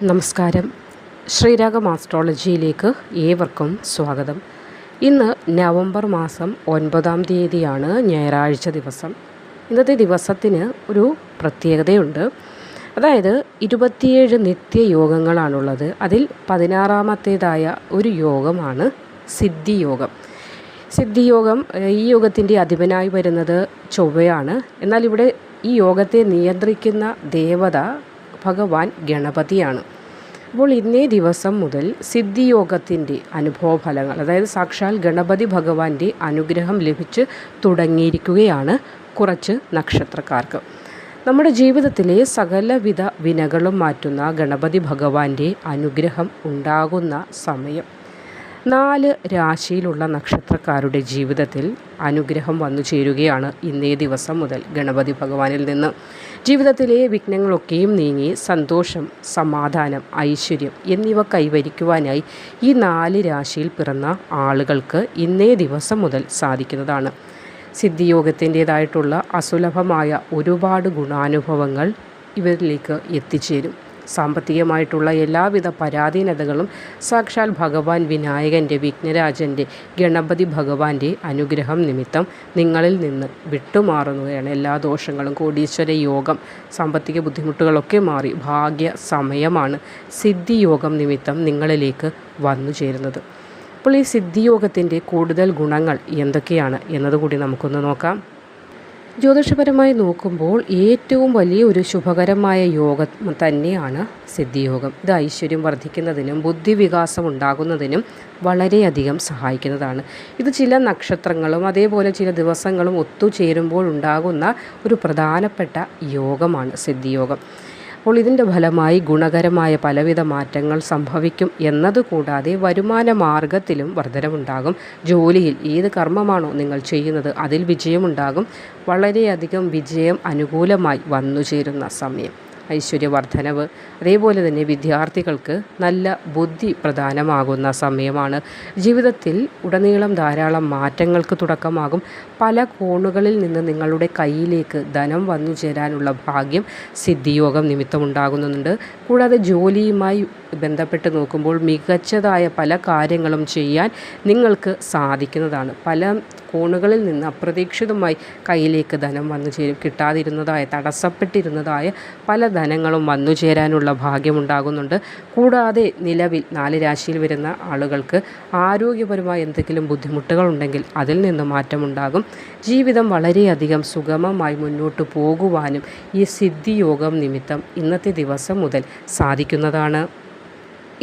നമസ്കാരം. ശ്രീരാഗം ആസ്ട്രോളജിയിലേക്ക് ഏവർക്കും സ്വാഗതം. ഇന്ന് നവംബർ മാസം 9-ാം തീയതിയാണ്, ഞായറാഴ്ച ദിവസം. ഇന്നത്തെ ദിവസത്തിന് ഒരു പ്രത്യേകതയുണ്ട്. അതായത് 27 നിത്യയോഗങ്ങളാണുള്ളത്. അതിൽ 16-ാമത്തേതായ ഒരു യോഗമാണ് സിദ്ധിയോഗം. സിദ്ധിയോഗം, ഈ യോഗത്തിൻ്റെ അധിപനായി വരുന്നത് ചൊവ്വയാണ്. എന്നാൽ ഇവിടെ ഈ യോഗത്തെ നിയന്ത്രിക്കുന്ന ദേവത ഭഗവാൻ ഗണപതിയാണ്. അപ്പോൾ ഇന്നേ ദിവസം മുതൽ സിദ്ധിയോഗത്തിൻ്റെ അനുഭവഫലങ്ങൾ, അതായത് സാക്ഷാൽ ഗണപതി ഭഗവാന്റെ അനുഗ്രഹം ലഭിച്ച് തുടങ്ങിയിരിക്കുകയാണ് കുറച്ച് നക്ഷത്രക്കാർക്ക്. നമ്മുടെ ജീവിതത്തിലെ സകലവിധ വിനകളും മാറ്റുന്ന ഗണപതി ഭഗവാന്റെ അനുഗ്രഹം ഉണ്ടാകുന്ന സമയം. 4 രാശിയിലുള്ള നക്ഷത്രക്കാരുടെ ജീവിതത്തിൽ അനുഗ്രഹം വന്നു ചേരുകയാണ് ഇന്നേ ദിവസം മുതൽ ഗണപതി ഭഗവാനിൽ നിന്ന്. ജീവിതത്തിലെ വിഘ്നങ്ങളൊക്കെയും നീങ്ങി സന്തോഷം, സമാധാനം, ഐശ്വര്യം എന്നിവ കൈവരിക്കുവാനായി ഈ 4 രാശിയിൽ പിറന്ന ആളുകൾക്ക് ഇന്നേ ദിവസം മുതൽ സാധിക്കുന്നതാണ്. സിദ്ധിയോഗത്തിൻ്റേതായിട്ടുള്ള അസുലഭമായ ഒരുപാട് ഗുണാനുഭവങ്ങൾ ഇവരിലേക്ക് എത്തിച്ചേരും. സാമ്പത്തികമായിട്ടുള്ള എല്ലാവിധ പരാധീനതകളും സാക്ഷാൽ ഭഗവാൻ വിനായകൻ്റെ, വിഘ്നരാജൻ്റെ, ഗണപതി ഭഗവാന്റെ അനുഗ്രഹം നിമിത്തം നിങ്ങളിൽ നിന്ന് വിട്ടുമാറുകയാണ്. എല്ലാ ദോഷങ്ങളും, കോടീശ്വര യോഗം, സാമ്പത്തിക ബുദ്ധിമുട്ടുകളൊക്കെ മാറി ഭാഗ്യ സമയമാണ് സിദ്ധിയോഗം നിമിത്തം നിങ്ങളിലേക്ക് വന്നു ചേരുന്നത്. അപ്പോൾ ഈ സിദ്ധിയോഗത്തിൻ്റെ കൂടുതൽ ഗുണങ്ങൾ എന്തൊക്കെയാണ് എന്നതുകൂടി നമുക്കൊന്ന് നോക്കാം. ജ്യോതിഷപരമായി നോക്കുമ്പോൾ ഏറ്റവും വലിയ ഒരു ശുഭകരമായ യോഗം തന്നെയാണ് സിദ്ധിയോഗം. ഇത് ഐശ്വര്യം വർദ്ധിക്കുന്നതിനും ബുദ്ധിവികാസം ഉണ്ടാകുന്നതിനും വളരെയധികം സഹായിക്കുന്നതാണ്. ഇത് ചില നക്ഷത്രങ്ങളും അതേപോലെ ചില ദിവസങ്ങളും ഒത്തുചേരുമ്പോൾ ഉണ്ടാകുന്ന ഒരു പ്രധാനപ്പെട്ട യോഗമാണ് സിദ്ധിയോഗം. അപ്പോൾ ഇതിൻ്റെ ഫലമായി ഗുണകരമായ പലവിധ മാറ്റങ്ങൾ സംഭവിക്കും എന്നതുകൂടാതെ വരുമാന മാർഗത്തിലും വർധനവുണ്ടാകും. ജോലിയിൽ ഏത് കർമ്മമാണോ നിങ്ങൾ ചെയ്യുന്നത് അതിൽ വിജയമുണ്ടാകും. വളരെയധികം വിജയം അനുകൂലമായി വന്നു ചേരുന്ന സമയം. ഐശ്വര്യവർദ്ധനവ്, അതേപോലെ തന്നെ വിദ്യാർത്ഥികൾക്ക് നല്ല ബുദ്ധി പ്രധാനമാകുന്ന സമയമാണ്. ജീവിതത്തിൽ ഉടനീളം ധാരാളം മാറ്റങ്ങൾക്ക് തുടക്കമാകും. പല കോണുകളിൽ നിന്ന് നിങ്ങളുടെ കയ്യിലേക്ക് ധനം വന്നു ചേരാനുള്ള ഭാഗ്യം സിദ്ധിയോഗം നിമിത്തമുണ്ടാകുന്നുണ്ട്. കൂടാതെ ജോലിയുമായി ബന്ധപ്പെട്ട് നോക്കുമ്പോൾ മികച്ചതായ പല കാര്യങ്ങളും ചെയ്യാൻ നിങ്ങൾക്ക് സാധിക്കുന്നതാണ്. പല കോണുകളിൽ നിന്ന് അപ്രതീക്ഷിതമായി കയ്യിലേക്ക് ധനം വന്നു ചേരും. കിട്ടാതിരുന്നതായ, തടസ്സപ്പെട്ടിരുന്നതായ പല ധനങ്ങളും വന്നു ചേരാനുള്ള ഭാഗ്യമുണ്ടാകുന്നുണ്ട്. കൂടാതെ നിലവിൽ 4 രാശിയിൽ വരുന്ന ആളുകൾക്ക് ആരോഗ്യപരമായ എന്തെങ്കിലും ബുദ്ധിമുട്ടുകളുണ്ടെങ്കിൽ അതിൽ നിന്ന് മാറ്റമുണ്ടാകും. ജീവിതം വളരെയധികം സുഗമമായി മുന്നോട്ട് പോകുവാനും ഈ സിദ്ധിയോഗം നിമിത്തം ഇന്നത്തെ ദിവസം മുതൽ സാധിക്കുന്നതാണ്.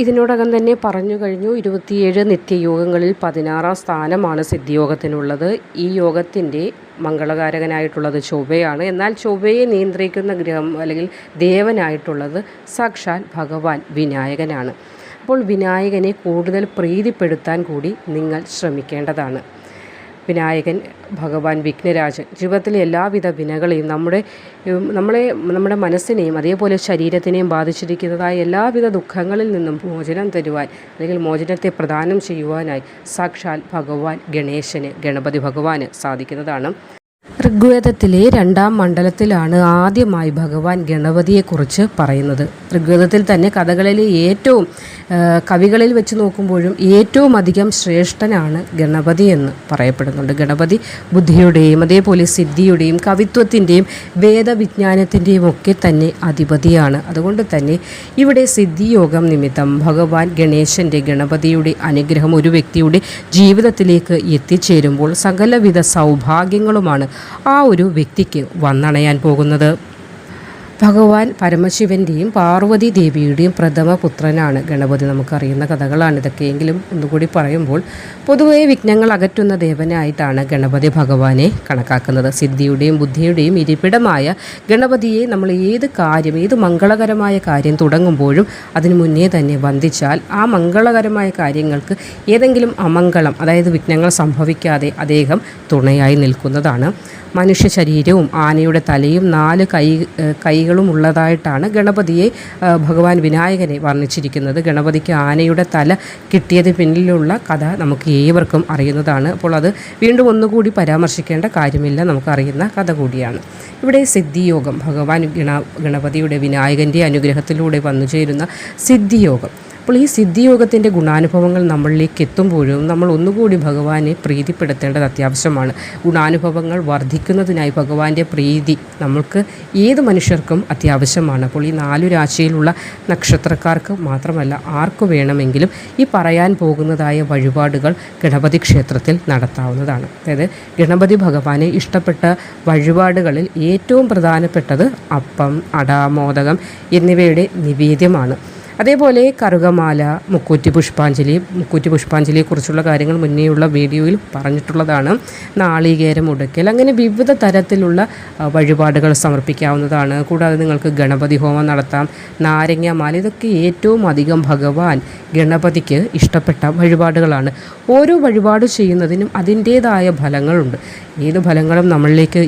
ഇതിനോടകം തന്നെ പറഞ്ഞു കഴിഞ്ഞു, 27 നിത്യയോഗങ്ങളിൽ 16-ാം സ്ഥാനമാണ് സിദ്ധിയോഗത്തിനുള്ളത്. ഈ യോഗത്തിൻ്റെ മംഗളകാരകനായിട്ടുള്ളത് ചൊവ്വയാണ്. എന്നാൽ ചൊവ്വയെ നിയന്ത്രിക്കുന്ന ഗ്രഹം അല്ലെങ്കിൽ ദേവനായിട്ടുള്ളത് സാക്ഷാൽ ഭഗവാൻ വിനായകനാണ്. അപ്പോൾ വിനായകനെ കൂടുതൽ പ്രീതിപ്പെടുത്താൻ കൂടി നിങ്ങൾ ശ്രമിക്കേണ്ടതാണ്. വിനായകൻ ഭഗവാൻ വിഘ്നരാജൻ ജീവിതത്തിലെ എല്ലാവിധ വിനകളെയും നമ്മുടെ മനസ്സിനെയും അതേപോലെ ശരീരത്തിനെയും ബാധിച്ചിരിക്കുന്നതായ എല്ലാവിധ ദുഃഖങ്ങളിൽ നിന്നും മോചനം തരുവാൻ അല്ലെങ്കിൽ മോചനത്തെ പ്രദാനം ചെയ്യുവാനായി സാക്ഷാൽ ഭഗവാൻ ഗണേശന്, ഗണപതി ഭഗവാന് സാധിക്കുന്നതാണ്. ഋഗ്വേദത്തിലെ 2-ാം മണ്ഡലത്തിലാണ് ആദ്യമായി ഭഗവാൻ ഗണപതിയെക്കുറിച്ച് പറയുന്നത്. ഋഗ്വേദത്തിൽ തന്നെ കഥകളിലെ ഏറ്റവും കവികളിൽ വെച്ച് നോക്കുമ്പോഴും ഏറ്റവും അധികം ശ്രേഷ്ഠനാണ് ഗണപതി എന്ന് പറയപ്പെടുന്നുണ്ട്. ഗണപതി ബുദ്ധിയുടെയും അതേപോലെ സിദ്ധിയുടെയും കവിത്വത്തിൻ്റെയും വേദവിജ്ഞാനത്തിൻ്റെയും ഒക്കെ തന്നെ അധിപതിയാണ്. അതുകൊണ്ട് തന്നെ ഇവിടെ സിദ്ധിയോഗം നിമിത്തം ഭഗവാൻ ഗണേശൻ്റെ, ഗണപതിയുടെ അനുഗ്രഹം ഒരു വ്യക്തിയുടെ ജീവിതത്തിലേക്ക് എത്തിച്ചേരുമ്പോൾ സകലവിധ സൗഭാഗ്യങ്ങളുമാണ് ആ ഒരു വ്യക്തിക്ക് വന്നണയാൻ പോകുന്നത്. ഭഗവാൻ പരമശിവൻ്റെയും പാർവതി ദേവിയുടെയും പ്രഥമ പുത്രനാണ് ഗണപതി. നമുക്കറിയുന്ന കഥകളാണ് ഇതൊക്കെയെങ്കിലും ഒന്നുകൂടി പറയുമ്പോൾ പൊതുവേ വിഘ്നങ്ങൾ അകറ്റുന്ന ദേവനായിട്ടാണ് ഗണപതി ഭഗവാനെ കണക്കാക്കുന്നത്. സിദ്ധിയുടെയും ബുദ്ധിയുടെയും ഇരിപ്പിടമായ ഗണപതിയെ നമ്മൾ ഏത് മംഗളകരമായ കാര്യം തുടങ്ങുമ്പോഴും അതിനു മുന്നേ തന്നെ വന്ദിച്ചാൽ ആ മംഗളകരമായ കാര്യങ്ങൾക്ക് ഏതെങ്കിലും അമംഗളം, അതായത് വിഘ്നങ്ങൾ സംഭവിക്കാതെ അദ്ദേഹം തുണയായി നിൽക്കുന്നതാണ്. മനുഷ്യ ശരീരവും ആനയുടെ തലയും 4 കൈ കൈകളും ഉള്ളതായിട്ടാണ് ഗണപതിയെ ഭഗവാൻ വിനായകനെ വർണ്ണിച്ചിരിക്കുന്നത്. ഗണപതിക്ക് ആനയുടെ തല കിട്ടിയത് പിന്നിലുള്ള കഥ നമുക്ക് ഏവർക്കും അറിയുന്നതാണ്. അപ്പോൾ അത് വീണ്ടും ഒന്നുകൂടി പരാമർശിക്കേണ്ട കാര്യമില്ല, നമുക്കറിയുന്ന കഥ കൂടിയാണ്. ഇവിടെ സിദ്ധിയോഗം, ഭഗവാൻ ഗണപതിയുടെ വിനായകൻ്റെ അനുഗ്രഹത്തിലൂടെ വന്നു ചേരുന്ന സിദ്ധിയോഗം. അപ്പോൾ ഈ സിദ്ധിയോഗത്തിൻ്റെ ഗുണാനുഭവങ്ങൾ നമ്മളിലേക്ക് എത്തുമ്പോഴും നമ്മൾ ഒന്നുകൂടി ഭഗവാനെ പ്രീതിപ്പെടുത്തേണ്ടത് അത്യാവശ്യമാണ്. ഗുണാനുഭവങ്ങൾ വർദ്ധിക്കുന്നതിനായി ഭഗവാന്റെ പ്രീതി നമ്മൾക്ക് ഏത് മനുഷ്യർക്കും അത്യാവശ്യമാണ്. അപ്പോൾ ഈ 4 രാശിയിലുള്ള നക്ഷത്രക്കാർക്ക് മാത്രമല്ല ആർക്ക് വേണമെങ്കിലും ഈ പറയാൻ പോകുന്നതായ വഴിപാടുകൾ ഗണപതി ക്ഷേത്രത്തിൽ നടത്താവുന്നതാണ്. അതായത് ഗണപതി ഭഗവാനെ ഇഷ്ടപ്പെട്ട വഴിപാടുകളിൽ ഏറ്റവും പ്രധാനപ്പെട്ടത് അപ്പം, അട, മോദകം എന്നിവയുടെ നിവേദ്യമാണ്. അതേപോലെ കറുകമാല, മുക്കൂറ്റി പുഷ്പാഞ്ജലിയെക്കുറിച്ചുള്ള കാര്യങ്ങൾ മുന്നേയുള്ള വീഡിയോയിൽ പറഞ്ഞിട്ടുള്ളതാണ്. നാളികേരം ഉടയ്ക്കൽ, അങ്ങനെ വിവിധ തരത്തിലുള്ള വഴിപാടുകൾ സമർപ്പിക്കാവുന്നതാണ്. കൂടാതെ നിങ്ങൾക്ക് ഗണപതി ഹോമം നടത്താം, നാരങ്ങാമാല, ഇതൊക്കെ ഏറ്റവും അധികം ഭഗവാൻ ഗണപതിക്ക് ഇഷ്ടപ്പെട്ട വഴിപാടുകളാണ്. ഓരോ വഴിപാട് ചെയ്യുന്നതിനും അതിൻ്റേതായ ഫലങ്ങളുണ്ട്. ഏത് ഫലങ്ങളും നമ്മളിലേക്ക്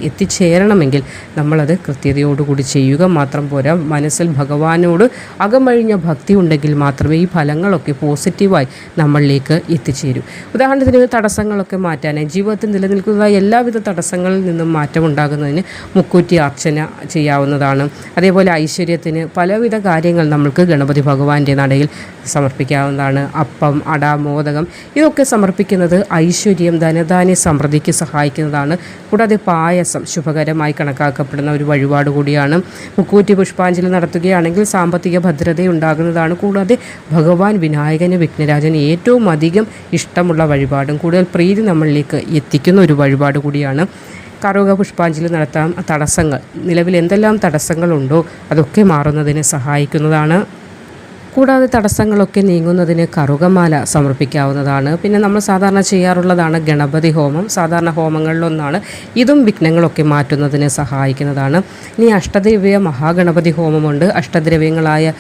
എത്തിച്ചേരണമെങ്കിൽ നമ്മളത് കൃത്യതയോടുകൂടി ചെയ്യുക മാത്രം പോരാ. മനസ്സിൽ ഭഗവാനോട് അകമഴിഞ്ഞ ഭക്തി ഉണ്ടെങ്കിൽ മാത്രമേ ഈ ഫലങ്ങളൊക്കെ പോസിറ്റീവായി നമ്മളിലേക്ക് എത്തിച്ചേരൂ. ഉദാഹരണത്തിന് തടസ്സങ്ങളൊക്കെ മാറ്റാനായി, ജീവിതത്തിൽ നിലനിൽക്കുന്നതായ എല്ലാവിധ തടസ്സങ്ങളിൽ നിന്നും മാറ്റമുണ്ടാകുന്നതിന് മുക്കൂറ്റി അർച്ചന ചെയ്യാവുന്നതാണ്. അതേപോലെ ഐശ്വര്യത്തിന് പലവിധ കാര്യങ്ങൾ നമ്മൾക്ക് ഗണപതി ഭഗവാന്റെ നടയിൽ സമർപ്പിക്കാവുന്നതാണ്. അപ്പം, അട, മോദകം ഇതൊക്കെ സമർപ്പിക്കുന്നത് ഐശ്വര്യം, ധനധാന്യ സമൃദ്ധിക്ക് സഹായിക്കുന്നതാണ്. കൂടാതെ പായസം ശുഭകരമായി കണക്കാക്കപ്പെടുന്ന ഒരു വഴിപാട് കൂടിയാണ്. മുക്കൂറ്റി പുഷ്പാഞ്ജലി നടത്തുകയാണെങ്കിൽ സാമ്പത്തിക ഭദ്രത ഉണ്ടാകുന്നതാണ്. കൂടാതെ ഭഗവാൻ വിനായകന്, വിഘ്നരാജന് ഏറ്റവും അധികം ഇഷ്ടമുള്ള വഴിപാടും കൂടുതൽ പ്രീതി നമ്മളിലേക്ക് എത്തിക്കുന്ന ഒരു വഴിപാട് കൂടിയാണ്. കറുക പുഷ്പാഞ്ജലി നടത്താം. തടസ്സങ്ങൾ, നിലവിൽ എന്തെല്ലാം തടസ്സങ്ങളുണ്ടോ അതൊക്കെ മാറുന്നതിന് സഹായിക്കുന്നതാണ്. കൂടാതെ തടസ്സങ്ങളൊക്കെ നീങ്ങുന്നതിന് കറുകമാല സമർപ്പിക്കാവുന്നതാണ്. പിന്നെ നമ്മൾ സാധാരണ ചെയ്യാറുള്ളതാണ് ഗണപതി ഹോമം, സാധാരണ ഹോമങ്ങളിലൊന്നാണ്. ഇതും വിഘ്നങ്ങളൊക്കെ മാറ്റുന്നതിന് സഹായിക്കുന്നതാണ്. ഇനി അഷ്ടദ്രവ്യ മഹാഗണപതി ഹോമമുണ്ട്. അഷ്ടദ്രവ്യങ്ങളായ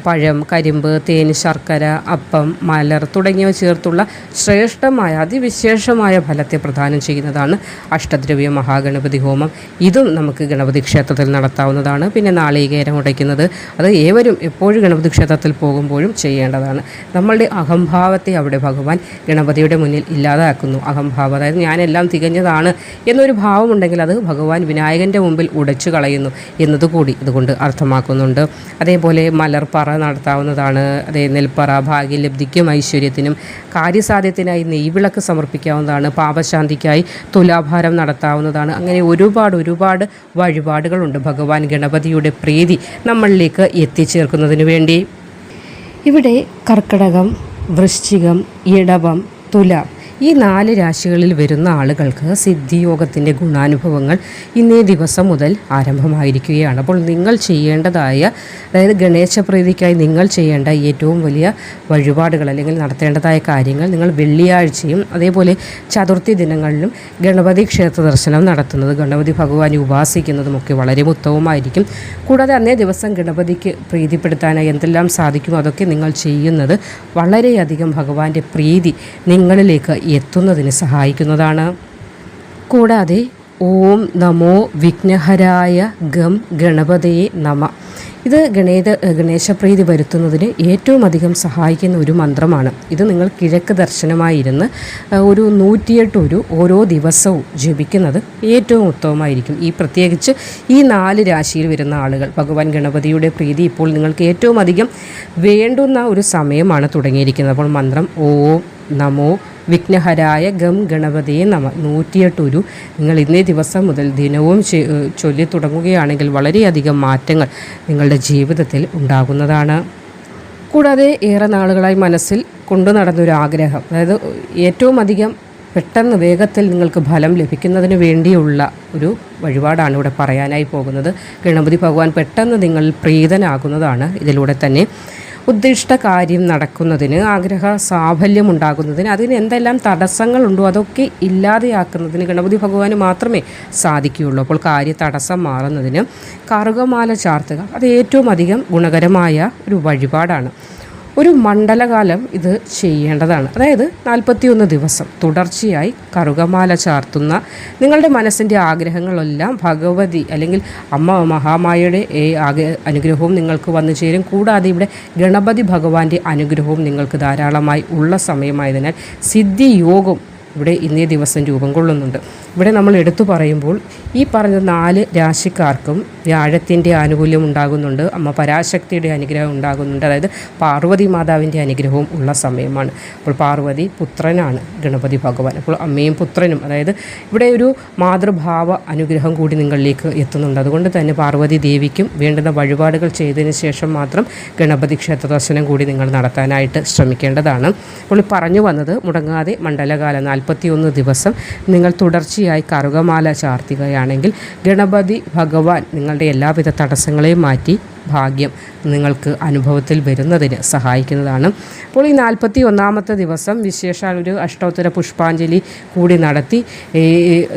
പഴം, കരിമ്പ്, തേൻ, ശർക്കര, അപ്പം, മലർ തുടങ്ങിയവ ചേർത്തുള്ള ശ്രേഷ്ഠമായ അതിവിശേഷമായ ഫലത്തെ പ്രദാനം ചെയ്യുന്നതാണ് അഷ്ടദ്രവ്യ മഹാഗണപതി ഹോമം. ഇതും നമുക്ക് ഗണപതി ക്ഷേത്രത്തിൽ നടത്താവുന്നതാണ്. പിന്നെ നാളികേരം ഉടയ്ക്കുന്നത്, അത് ഏവരും എപ്പോഴും ഗണപതി ക്ഷേത്രത്തിൽ പോകുമ്പോഴും ചെയ്യേണ്ടതാണ്. നമ്മളുടെ അഹംഭാവത്തെ അവിടെ ഭഗവാൻ ഗണപതിയുടെ മുന്നിൽ ഇല്ലാതാക്കുന്നു. അഹംഭാവം, അതായത് ഞാനെല്ലാം തികഞ്ഞതാണ് എന്നൊരു ഭാവമുണ്ടെങ്കിൽ അത് ഭഗവാൻ വിനായകൻ്റെ മുമ്പിൽ ഉടച്ചു കളയുന്നു എന്നതുകൂടി ഇതുകൊണ്ട് അർത്ഥമാക്കുന്നുണ്ട്. അതേപോലെ മലർപ്പറ നടത്താവുന്നതാണ്. അതേ നെൽപ്പറ ഭാഗ്യലബ്ധിക്കും ഐശ്വര്യത്തിനും കാര്യസാധ്യത്തിനായി നെയ്വിളക്ക് സമർപ്പിക്കാവുന്നതാണ്. പാപശാന്തിക്കായി തുലാഭാരം നടത്താവുന്നതാണ്. അങ്ങനെ ഒരുപാട് വഴിപാടുകളുണ്ട് ഭഗവാൻ ഗണപതിയുടെ പ്രീതി നമ്മളിലേക്ക് എത്തിച്ചേർക്കുന്നതിന് വേണ്ടി. ഇവിടെ കർക്കിടകം, വൃശ്ചികം, ഇടവം, തുലാം ഈ 4 രാശികളിൽ വരുന്ന ആളുകൾക്ക് സിദ്ധിയോഗത്തിൻ്റെ ഗുണാനുഭവങ്ങൾ ഇന്നേ ദിവസം മുതൽ ആരംഭമായിരിക്കുകയാണ്. അപ്പോൾ നിങ്ങൾ ചെയ്യേണ്ടതായ, അതായത് ഗണേശപ്രീതിക്കായി നിങ്ങൾ ചെയ്യേണ്ട ഏറ്റവും വലിയ വഴിപാടുകൾ അല്ലെങ്കിൽ നടത്തേണ്ടതായ കാര്യങ്ങൾ, നിങ്ങൾ വെള്ളിയാഴ്ചയും അതേപോലെ ചതുർത്ഥി ദിനങ്ങളിലും ഗണപതി ക്ഷേത്ര ദർശനം നടത്തുന്നത്, ഗണപതി ഭഗവാനെ ഉപാസിക്കുന്നതുമൊക്കെ വളരെ ഉത്തമമായിരിക്കും. കൂടാതെ അന്നേ ദിവസം ഗണപതിക്ക് പ്രീതിപ്പെടുത്താനായി എന്തെല്ലാം സാധിക്കുമോ അതൊക്കെ നിങ്ങൾ ചെയ്യുന്നത് വളരെയധികം ഭഗവാന്റെ പ്രീതി നിങ്ങളിലേക്ക് എത്തുന്നതിന് സഹായിക്കുന്നതാണ്. കൂടാതെ ഓം നമോ വിഘ്നഹരായ ഗം ഗണപതയെ നമ, ഇത് ഗണേശപ്രീതി വരുത്തുന്നതിന് ഏറ്റവും അധികം സഹായിക്കുന്ന ഒരു മന്ത്രമാണ്. ഇത് നിങ്ങൾ കിഴക്ക് ദർശനമായിരുന്ന് ഒരു 108 ഓരോ ദിവസവും ജപിക്കുന്നത് ഏറ്റവും ഉത്തമമായിരിക്കും. പ്രത്യേകിച്ച് ഈ 4 രാശിയിൽ വരുന്ന ആളുകൾ, ഭഗവാൻ ഗണപതിയുടെ പ്രീതി ഇപ്പോൾ നിങ്ങൾക്ക് ഏറ്റവും അധികം വേണ്ടുന്ന ഒരു സമയമാണ് തുടങ്ങിയിരിക്കുന്നത്. അപ്പോൾ മന്ത്രം ഓം നമോ വിഘ്നഹരായ ഗം ഗണപതിയെ നമ 108 നിങ്ങൾ ഇന്നേ ദിവസം മുതൽ ദിനവും ചൊല്ലി തുടങ്ങുകയാണെങ്കിൽ വളരെയധികം മാറ്റങ്ങൾ നിങ്ങളുടെ ജീവിതത്തിൽ ഉണ്ടാകുന്നതാണ്. കൂടാതെ ഏറെ നാളുകളായി മനസ്സിൽ കൊണ്ടു നടന്നൊരാഗ്രഹം, അതായത് ഏറ്റവും അധികം പെട്ടെന്ന് വേഗത്തിൽ നിങ്ങൾക്ക് ഫലം ലഭിക്കുന്നതിന് വേണ്ടിയുള്ള ഒരു വഴിപാടാണ് ഇവിടെ പറയാനായി പോകുന്നത്. ഗണപതി ഭഗവാൻ പെട്ടെന്ന് നിങ്ങൾ പ്രീതനാകുന്നതാണ് ഇതിലൂടെ തന്നെ. ഉദ്ദിഷ്ട കാര്യം നടക്കുന്നതിന്, ആഗ്രഹ സാഫല്യമുണ്ടാകുന്നതിന്, അതിന് എന്തെല്ലാം തടസ്സങ്ങളുണ്ടോ അതൊക്കെ ഇല്ലാതെയാക്കുന്നതിന് ഗണപതി ഭഗവാന് മാത്രമേ സാധിക്കുകയുള്ളൂ. അപ്പോൾ കാര്യ തടസ്സം മാറുന്നതിന് കറുകമാല ചാർത്തുക അത് ഏറ്റവും അധികം ഗുണകരമായ ഒരു വഴിപാടാണ്. ഒരു മണ്ഡലകാലം ഇത് ചെയ്യേണ്ടതാണ്. അതായത് 41 ദിവസം തുടർച്ചയായി കറുകമാല ചാർത്തുന്ന നിങ്ങളുടെ മനസ്സിൻ്റെ ആഗ്രഹങ്ങളെല്ലാം ഭഗവതി അല്ലെങ്കിൽ അമ്മ മഹാമായയുടെ അനുഗ്രഹവും നിങ്ങൾക്ക് വന്നു ചേരും. കൂടാതെ ഇവിടെ ഗണപതി ഭഗവാന്റെ അനുഗ്രഹവും നിങ്ങൾക്ക് ധാരാളമായി ഉള്ള സമയമായതിനാൽ സിദ്ധിയോഗം ഇവിടെ ഇന്നേ ദിവസം രൂപം കൊള്ളുന്നുണ്ട്. ഇവിടെ നമ്മൾ എടുത്തു പറയുമ്പോൾ ഈ പറഞ്ഞ 4 രാശിക്കാർക്കും വ്യാഴത്തിൻ്റെ ആനുകൂല്യം ഉണ്ടാകുന്നുണ്ട്, അമ്മ പരാശക്തിയുടെ അനുഗ്രഹം ഉണ്ടാകുന്നുണ്ട്. അതായത് പാർവതി മാതാവിൻ്റെ അനുഗ്രഹവും ഉള്ള സമയമാണ്. അപ്പോൾ പാർവതി പുത്രനാണ് ഗണപതി ഭഗവാൻ. അപ്പോൾ അമ്മയും പുത്രനും, അതായത് ഇവിടെ ഒരു മാതൃഭാവ അനുഗ്രഹം കൂടി നിങ്ങളിലേക്ക് എത്തുന്നുണ്ട്. അതുകൊണ്ട് തന്നെ പാർവതി ദേവിക്കും വേണ്ടുന്ന വഴിപാടുകൾ ചെയ്തതിന് ശേഷം മാത്രം ഗണപതി ക്ഷേത്ര ദർശനം കൂടി നിങ്ങൾ നടത്താനായിട്ട് ശ്രമിക്കേണ്ടതാണ്. അപ്പോൾ പറഞ്ഞു വന്നത്, മുടങ്ങാതെ മണ്ഡലകാലം 41 ദിവസം നിങ്ങൾ തുടർച്ചയായി കറുകമാല ചാർത്തുകയാണെങ്കിൽ ഗണപതി ഭഗവാൻ നിങ്ങളുടെ എല്ലാവിധ തടസ്സങ്ങളെയും മാറ്റി ഭാഗ്യം നിങ്ങൾക്ക് അനുഭവത്തിൽ വരുന്നതിന് സഹായിക്കുന്നതാണ്. അപ്പോൾ ഈ 41ാമത്തെ ദിവസം വിശേഷാൽ ഒരു അഷ്ടോത്തര പുഷ്പാഞ്ജലി കൂടി നടത്തി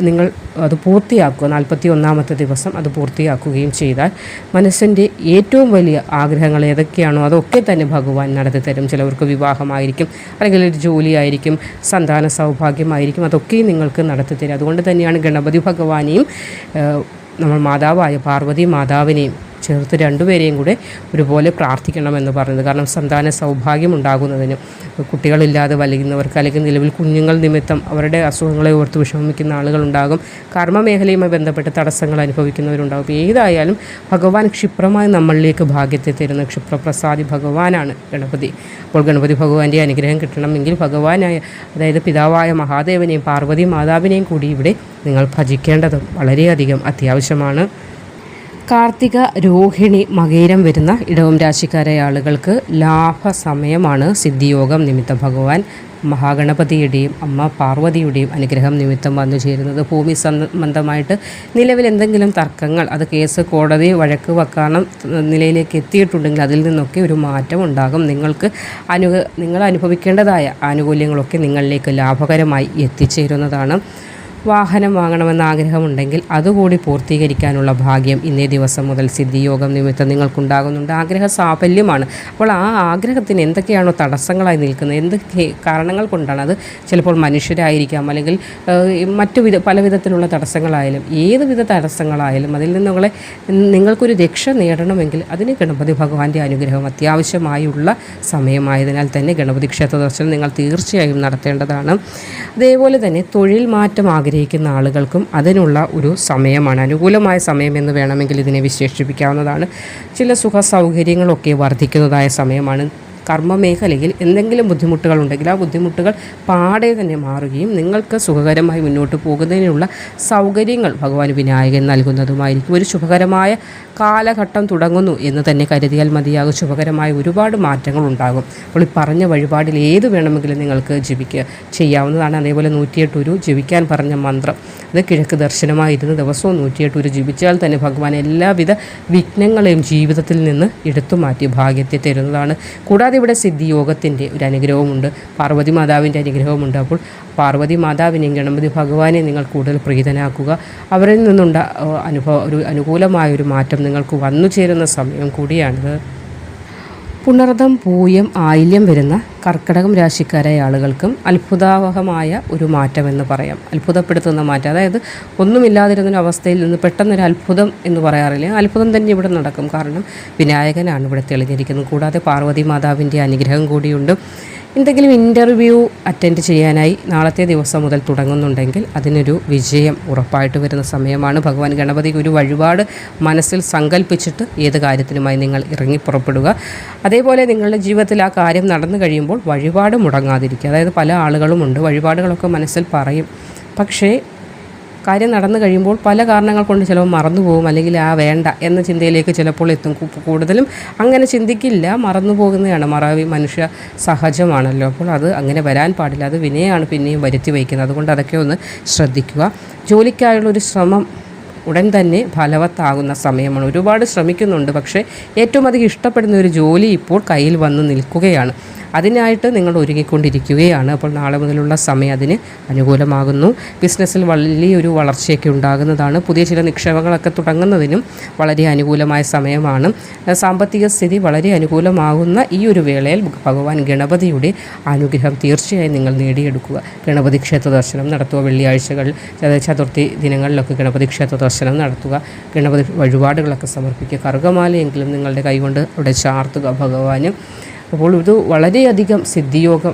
നിങ്ങൾ അത് പൂർത്തിയാക്കുക. 41ാമത്തെ ദിവസം അത് പൂർത്തിയാക്കുകയും ചെയ്താൽ മനസ്സിൻ്റെ ഏറ്റവും വലിയ ആഗ്രഹങ്ങൾ ഏതൊക്കെയാണോ അതൊക്കെ തന്നെ ഭഗവാൻ നടത്തി തരും. ചിലവർക്ക് വിവാഹമായിരിക്കും, അല്ലെങ്കിൽ ഒരു ജോലിയായിരിക്കും, സന്താന സൗഭാഗ്യമായിരിക്കും, അതൊക്കെയും നിങ്ങൾക്ക് നടത്തി തരും. അതുകൊണ്ട് തന്നെയാണ് ഗണപതി ഭഗവാനെയും നമ്മൾ മാതാവായ പാർവതി മാതാവിനെയും ചേർത്ത് രണ്ടുപേരെയും കൂടെ ഒരുപോലെ പ്രാർത്ഥിക്കണമെന്ന് പറഞ്ഞത്. കാരണം സന്താന സൗഭാഗ്യം ഉണ്ടാകുന്നതിനും കുട്ടികളില്ലാതെ വലയുന്നവർക്ക്, അല്ലെങ്കിൽ നിലവിൽ കുഞ്ഞുങ്ങൾ നിമിത്തം അവരുടെ അസുഖങ്ങളെ ഓർത്ത് വിഷമിക്കുന്ന ആളുകളുണ്ടാകും, കർമ്മമേഖലയുമായി ബന്ധപ്പെട്ട് തടസ്സങ്ങൾ അനുഭവിക്കുന്നവരുണ്ടാകും. ഏതായാലും ഭഗവാൻ ക്ഷിപ്രമായി നമ്മളിലേക്ക് ഭാഗ്യത്തെ തരുന്ന ക്ഷിപ്രപ്രസാദി ഭഗവാനാണ് ഗണപതി. അപ്പോൾ ഗണപതി ഭഗവാന്റെ അനുഗ്രഹം കിട്ടണമെങ്കിൽ ഭഗവാനായ, അതായത് പിതാവായ മഹാദേവനെയും പാർവതി മാതാവിനെയും കൂടി ഇവിടെ നിങ്ങൾ ഭജിക്കേണ്ടതും വളരെയധികം അത്യാവശ്യമാണ്. കാർത്തിക, രോഹിണി, മകയിരം വരുന്ന ഇടവം രാശിക്കാരായ ആളുകൾക്ക് ലാഭസമയമാണ്. സിദ്ധിയോഗം നിമിത്തം ഭഗവാൻ മഹാഗണപതിയുടെയും അമ്മ പാർവതിയുടെയും അനുഗ്രഹം നിമിത്തം വന്നു ചേരുന്നത്. ഭൂമി സംബന്ധമായിട്ട് നിലവിൽ എന്തെങ്കിലും തർക്കങ്ങൾ, അത് കേസ്, കോടതി, വഴക്ക് വെക്കാനും നിലയിലേക്ക് എത്തിയിട്ടുണ്ടെങ്കിൽ അതിൽ നിന്നൊക്കെ ഒരു മാറ്റം ഉണ്ടാകും. നിങ്ങൾ അനുഭവിക്കേണ്ടതായ ആനുകൂല്യങ്ങളൊക്കെ നിങ്ങളിലേക്ക് ലാഭകരമായി എത്തിച്ചേരുന്നതാണ്. വാഹനം വാങ്ങണമെന്ന ആഗ്രഹമുണ്ടെങ്കിൽ അതുകൂടി പൂർത്തീകരിക്കാനുള്ള ഭാഗ്യം ഇന്നേ ദിവസം മുതൽ സിദ്ധിയോഗം നിമിത്തം നിങ്ങൾക്കുണ്ടാകുന്നുണ്ട്. ആഗ്രഹ സാഫല്യമാണ്. അപ്പോൾ ആ ആഗ്രഹത്തിന് എന്തൊക്കെയാണോ തടസ്സങ്ങളായി നിൽക്കുന്നത്, എന്തൊക്കെ കാരണങ്ങൾ കൊണ്ടാണ്, അത് ചിലപ്പോൾ മനുഷ്യരായിരിക്കാം, അല്ലെങ്കിൽ പല വിധത്തിലുള്ള തടസ്സങ്ങളായാലും, ഏതുവിധ തടസ്സങ്ങളായാലും അതിൽ നിങ്ങൾക്കൊരു രക്ഷ നേടണമെങ്കിൽ അതിന് ഗണപതി ഭഗവാന്റെ അനുഗ്രഹം അത്യാവശ്യമായുള്ള സമയമായതിനാൽ തന്നെ ഗണപതി ക്ഷേത്ര ദർശനം നിങ്ങൾ തീർച്ചയായും നടത്തേണ്ടതാണ്. അതേപോലെ തന്നെ തൊഴിൽ മാറ്റം ആഗ്രഹിക്കുന്ന ആളുകൾക്കും അതിനുള്ള ഒരു സമയമാണ്, അനുകൂലമായ സമയം എന്ന് വേണമെങ്കിൽ ഇതിനെ വിശേഷിപ്പിക്കാവുന്നതാണ്. ചില സുഖ സൗകര്യങ്ങളൊക്കെ വർദ്ധിക്കുന്നതായ സമയമാണ്. കർമ്മമേഖലയിൽ എന്തെങ്കിലും ബുദ്ധിമുട്ടുകളുണ്ടെങ്കിൽ ആ ബുദ്ധിമുട്ടുകൾ പാടെ തന്നെ മാറുകയും നിങ്ങൾക്ക് സുഖകരമായി മുന്നോട്ട് പോകുന്നതിനുള്ള സൗകര്യങ്ങൾ ഭഗവാൻ വിനായകൻ നൽകുന്നതുമായിരിക്കും. ഒരു ശുഭകരമായ കാലഘട്ടം തുടങ്ങുന്നു എന്ന് തന്നെ കരുതിയാൽ മതിയാകും. ശുഭകരമായ ഒരുപാട് മാറ്റങ്ങൾ ഉണ്ടാകും. അപ്പോൾ ഈ പറഞ്ഞ വഴിപാടിൽ ഏത് വേണമെങ്കിലും നിങ്ങൾക്ക് ചെയ്യാവുന്നതാണ്. അതേപോലെ 108 ഉരു ജപിക്കാൻ പറഞ്ഞ മന്ത്രം, അത് കിഴക്ക് ദർശനമായിരുന്ന ദിവസവും 108 ഉരു ജപിച്ചാൽ തന്നെ ഭഗവാൻ എല്ലാവിധ വിഘ്നങ്ങളെയും ജീവിതത്തിൽ നിന്ന് എടുത്തു മാറ്റി ഭാഗ്യത്തെ തരുന്നതാണ്. കൂടാതെ ഇവിടെ സിദ്ധിയോഗത്തിൻ്റെ ഒരു അനുഗ്രഹമുണ്ട്, പാർവതി മാതാവിൻ്റെ അനുഗ്രഹമുണ്ട്. അപ്പോൾ പാർവതി മാതാവിനെയും ഗണപതി ഭഗവാനെയും നിങ്ങൾ കൂടുതൽ പ്രീതനാക്കുക. അവരിൽ നിന്നുണ്ട ഒരു അനുകൂലമായൊരു മാറ്റം നിങ്ങൾക്ക് വന്നു ചേരുന്ന സമയം കൂടിയാണിത്. പുണർദം, പൂയം, ആയില്യം വരുന്ന കർക്കിടകം രാശിക്കാരായ ആളുകൾക്കും അത്ഭുതാവഹമായ ഒരു മാറ്റമെന്ന് പറയാം. അത്ഭുതപ്പെടുത്തുന്ന മാറ്റം, അതായത് ഒന്നുമില്ലാതിരുന്ന അവസ്ഥയിൽ നിന്ന് പെട്ടെന്നൊരു അത്ഭുതം എന്ന് പറയാറില്ല, അത്ഭുതം തന്നെ ഇവിടെ നടക്കും. കാരണം വിനായകനാണ് ഇവിടെ തെളിഞ്ഞിരിക്കുന്നത്. കൂടാതെ പാർവതി മാതാവിൻ്റെ അനുഗ്രഹം കൂടിയുണ്ട്. എന്തെങ്കിലും ഇൻ്റർവ്യൂ അറ്റൻഡ് ചെയ്യാനായി നാളത്തെ ദിവസം മുതൽ തുടങ്ങുന്നുണ്ടെങ്കിൽ അതിനൊരു വിജയം ഉറപ്പായിട്ട് വരുന്ന സമയമാണ്. ഭഗവാൻ ഗണപതിക്ക് ഒരു വഴിപാട് മനസ്സിൽ സങ്കല്പിച്ചിട്ട് ഏത് കാര്യത്തിനുമായി നിങ്ങൾ ഇറങ്ങി പുറപ്പെടുക. അതേപോലെ നിങ്ങളുടെ ജീവിതത്തിൽ ആ കാര്യം നടന്നു കഴിയുമ്പോൾ വഴിപാട് മുടങ്ങാതിരിക്കുക. അതായത് പല ആളുകളുമുണ്ട്, വഴിപാടുകളൊക്കെ മനസ്സിൽ പറയും, പക്ഷേ കാര്യം നടന്നു കഴിയുമ്പോൾ പല കാരണങ്ങൾ കൊണ്ട് ചിലപ്പോൾ മറന്നു പോകും, അല്ലെങ്കിൽ വേണ്ട എന്ന ചിന്തയിലേക്ക് ചിലപ്പോൾ എത്തും. കൂടുതലും അങ്ങനെ ചിന്തിക്കില്ല, മറന്നു പോകുന്നതാണ്. മറവി മനുഷ്യ സഹജമാണല്ലോ. അപ്പോൾ അത് അങ്ങനെ വരാൻ പാടില്ല. അത് വിനയാണ് പിന്നെയും വരുത്തി വയ്ക്കുന്നത്. അതുകൊണ്ട് അതൊക്കെ ഒന്ന് ശ്രദ്ധിക്കുക. ജോലിക്കായുള്ളൊരു ശ്രമം ഉടൻ തന്നെ ഫലവത്താകുന്ന സമയമാണ്. ഒരുപാട് ശ്രമിക്കുന്നുണ്ട്, പക്ഷേ ഏറ്റവും അധികം ഇഷ്ടപ്പെടുന്ന ഒരു ജോലി ഇപ്പോൾ കയ്യിൽ വന്ന് നിൽക്കുകയാണ്. അതിനായിട്ട് നിങ്ങൾ ഒരുങ്ങിക്കൊണ്ടിരിക്കുകയാണ്. അപ്പോൾ നാളെ മുതലുള്ള സമയം അതിന് അനുകൂലമാകുന്നു. ബിസിനസ്സിൽ വലിയൊരു വളർച്ചയൊക്കെ ഉണ്ടാകുന്നതാണ്. പുതിയ ചില നിക്ഷേപങ്ങളൊക്കെ തുടങ്ങുന്നതിനും വളരെ അനുകൂലമായ സമയമാണ്. സാമ്പത്തിക സ്ഥിതി വളരെ അനുകൂലമാകുന്ന ഈ ഒരു വേളയിൽ ഭഗവാൻ ഗണപതിയുടെ അനുഗ്രഹം തീർച്ചയായും നിങ്ങൾ നേടിയെടുക്കുക. ഗണപതി ക്ഷേത്ര ദർശനം നടത്തുക. വെള്ളിയാഴ്ചകൾ, ചതുർത്ഥി ദിനങ്ങളിലൊക്കെ ഗണപതി ക്ഷേത്ര ദർശനം നടത്തുക. ഗണപതി വഴിപാടുകളൊക്കെ സമർപ്പിക്കുക. കറുകമാലയെങ്കിലും നിങ്ങളുടെ കൈകൊണ്ട് അവിടെ ചാർത്തുക ഭഗവാന്. അപ്പോൾ ഇത് വളരെയധികം സിദ്ധിയോഗം,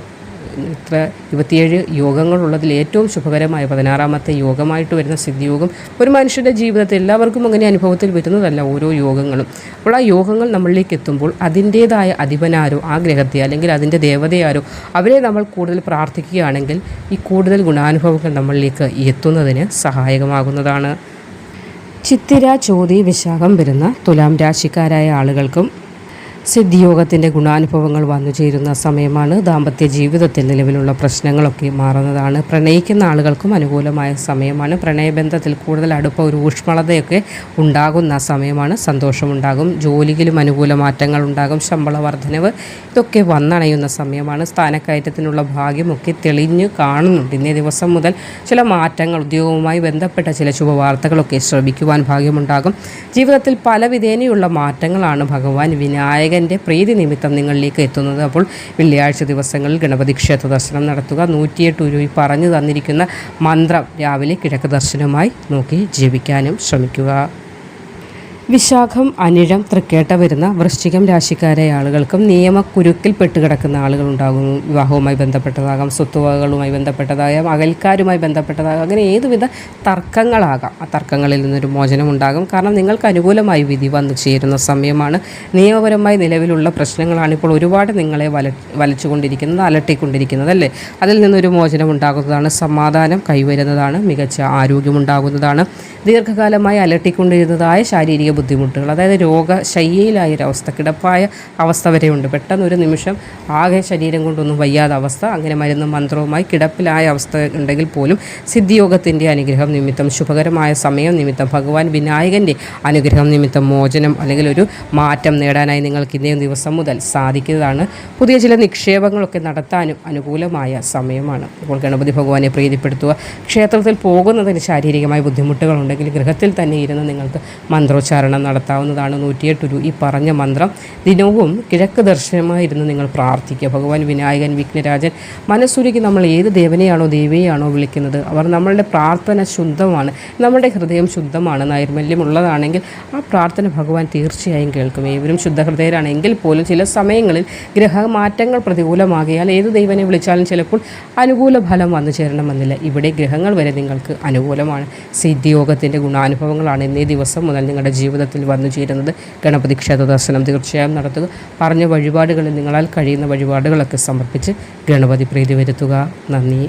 ഇത്ര 27 യോഗങ്ങളുള്ളതിൽ ഏറ്റവും ശുഭകരമായ 16ാമത്തെ യോഗമായിട്ട് വരുന്ന സിദ്ധിയോഗം ഒരു മനുഷ്യൻ്റെ ജീവിതത്തിൽ എല്ലാവർക്കും അങ്ങനെ അനുഭവത്തിൽ വരുന്നതല്ല ഓരോ യോഗങ്ങളും. അപ്പോൾ ആ യോഗങ്ങൾ നമ്മളിലേക്ക് എത്തുമ്പോൾ അതിൻ്റേതായ അധിപനാരോ ആ ഗ്രഹത്തെ അല്ലെങ്കിൽ അതിൻ്റെ ദേവതയാരോ അവരെ നമ്മൾ കൂടുതൽ പ്രാർത്ഥിക്കുകയാണെങ്കിൽ ഈ കൂടുതൽ ഗുണാനുഭവങ്ങൾ നമ്മളിലേക്ക് എത്തുന്നതിന് സഹായകമാകുന്നതാണ്. ചിത്തിര, ചോതി, വിശാഖം വരുന്ന തുലാം രാശിക്കാരായ ആളുകൾക്കും സിദ്ധിയോഗത്തിൻ്റെ ഗുണാനുഭവങ്ങൾ വന്നു ചേരുന്ന സമയമാണ്. ദാമ്പത്യ ജീവിതത്തിൽ നിലവിലുള്ള പ്രശ്നങ്ങളൊക്കെ മാറുന്നതാണ്. പ്രണയിക്കുന്ന ആളുകൾക്കും അനുകൂലമായ സമയമാണ്. പ്രണയബന്ധത്തിൽ കൂടുതൽ അടുപ്പ ഒരു ഊഷ്മളതയൊക്കെ ഉണ്ടാകുന്ന സമയമാണ്. സന്തോഷമുണ്ടാകും. ജോലിയിലും അനുകൂല മാറ്റങ്ങൾ ഉണ്ടാകും. ശമ്പള വർധനവ് ഇതൊക്കെ വന്നണയുന്ന സമയമാണ്. സ്ഥാനക്കയറ്റത്തിനുള്ള ഭാഗ്യമൊക്കെ തെളിഞ്ഞു കാണുന്നുണ്ട്. ഇന്നേ ദിവസം മുതൽ ചില മാറ്റങ്ങൾ, ഉദ്യോഗവുമായി ബന്ധപ്പെട്ട ചില ശുഭവാർത്തകളൊക്കെ ശ്രമിക്കുവാൻ ഭാഗ്യമുണ്ടാകും. ജീവിതത്തിൽ പല വിധേനയുള്ള മാറ്റങ്ങളാണ് ഭഗവാൻ വിനായകൻ്റെ പ്രീതി നിമിത്തം നിങ്ങളിലേക്ക് എത്തുന്നത്. അപ്പോൾ വെള്ളിയാഴ്ച ദിവസങ്ങളിൽ ഗണപതി ക്ഷേത്ര ദർശനം നടത്തുക. 108 രൂപ പറഞ്ഞു തന്നിരിക്കുന്ന മന്ത്രം രാവിലെ കിഴക്ക് ദർശനമായി നോക്കി ജപിക്കാനും ശ്രമിക്കുക. വിശാഖം, അനിഴം, തൃക്കേട്ട വരുന്ന വൃശ്ചികം രാശിക്കാരായ ആളുകൾക്കും നിയമക്കുരുക്കിൽ പെട്ടുകിടക്കുന്ന ആളുകളുണ്ടാകുന്നു. വിവാഹവുമായി ബന്ധപ്പെട്ടതാകാം, സ്വത്തുവകകളുമായി ബന്ധപ്പെട്ടതാകാം, അകൽക്കാരുമായി ബന്ധപ്പെട്ടതാകാം, അങ്ങനെ ഏതുവിധ തർക്കങ്ങളാകാം. ആ തർക്കങ്ങളിൽ നിന്നൊരു മോചനം ഉണ്ടാകും. കാരണം നിങ്ങൾക്ക് അനുകൂലമായി വിധി വന്നു ചേരുന്ന സമയമാണ്. നിയമപരമായി നിലവിലുള്ള പ്രശ്നങ്ങളാണ് ഇപ്പോൾ ഒരുപാട് നിങ്ങളെ വലച്ചുകൊണ്ടിരിക്കുന്നത്, അലട്ടിക്കൊണ്ടിരിക്കുന്നത് അല്ലേ. അതിൽ നിന്നൊരു മോചനം ഉണ്ടാകുന്നതാണ്. സമാധാനം കൈവരുന്നതാണ്. മികച്ച ആരോഗ്യമുണ്ടാകുന്നതാണ്. ദീർഘകാലമായി അലട്ടിക്കൊണ്ടിരുന്നതായ ശാരീരിക ബുദ്ധിമുട്ടുകൾ, അതായത് രോഗശയ്യയിലായൊരവസ്ഥ, കിടപ്പായ അവസ്ഥ വരെയുണ്ട്. പെട്ടെന്ന് ഒരു നിമിഷം ആകെ ശരീരം കൊണ്ടൊന്നും വയ്യാത്ത അവസ്ഥ, അങ്ങനെ മരുന്ന് മന്ത്രവുമായി കിടപ്പിലായ അവസ്ഥ ഉണ്ടെങ്കിൽ പോലും സിദ്ധിയോഗത്തിൻ്റെ അനുഗ്രഹം നിമിത്തം, ശുഭകരമായ സമയം നിമിത്തം, ഭഗവാൻ വിനായകൻ്റെ അനുഗ്രഹം നിമിത്തം മോചനം അല്ലെങ്കിൽ ഒരു മാറ്റം നേടാനായി നിങ്ങൾക്ക് ഇന്നേ ദിവസം മുതൽ സാധിക്കുന്നതാണ്. പുതിയ ചില നിക്ഷേപങ്ങളൊക്കെ നടത്താനും അനുകൂലമായ സമയമാണ്. ഇപ്പോൾ ഗണപതി ഭഗവാനെ പ്രീതിപ്പെടുത്തുക. ക്ഷേത്രത്തിൽ പോകുന്നതിന് ശാരീരികമായ ബുദ്ധിമുട്ടുകളുണ്ടെങ്കിൽ ഗൃഹത്തിൽ തന്നെ ഇരുന്ന് നിങ്ങൾക്ക് മന്ത്രോച്ചാരണം നടത്താവുന്നതാണ്. 108 രൂപ ഈ പറഞ്ഞ മന്ത്രം ദിനവും കിഴക്ക് ദർശനമായിരുന്നു നിങ്ങൾ പ്രാർത്ഥിക്കുക. ഭഗവാൻ വിനായകൻ, വിഘ്നരാജൻ, മനസ്സുരുക്കി നമ്മൾ ഏത് ദേവനെയാണോ ദേവിയെയാണോ വിളിക്കുന്നത് അവർ നമ്മളുടെ പ്രാർത്ഥന ശുദ്ധമാണ്, നമ്മുടെ ഹൃദയം ശുദ്ധമാണ്, നൈർമല്യമുള്ളതാണെങ്കിൽ ആ പ്രാർത്ഥന ഭഗവാൻ തീർച്ചയായും കേൾക്കും. ഏവരും ശുദ്ധഹൃദയരാണെങ്കിൽ പോലും ചില സമയങ്ങളിൽ ഗ്രഹമാറ്റങ്ങൾ പ്രതികൂലമാകിയാൽ ഏത് ദൈവനെ വിളിച്ചാലും ചിലപ്പോൾ അനുകൂല ഫലം വന്നു ചേരണമെന്നില്ല. ഇവിടെ ഗ്രഹങ്ങൾ വരെ നിങ്ങൾക്ക് അനുകൂലമാണ്. സിദ്ധിയോഗത്തിൻ്റെ ഗുണാനുഭവങ്ങളാണ് ഇന്നേ ദിവസം മുതൽ നിങ്ങളുടെ ജീവിതത്തിൽ വന്നു ചേരുന്നത്. ഗണപതി ക്ഷേത്ര ദർശനം തീർച്ചയായും നടത്തുക. പറഞ്ഞ വഴിപാടുകളിൽ നിങ്ങളാൽ കഴിയുന്ന വഴിപാടുകളൊക്കെ സമർപ്പിച്ച് ഗണപതി പ്രീതി വരുത്തുക. നന്ദി.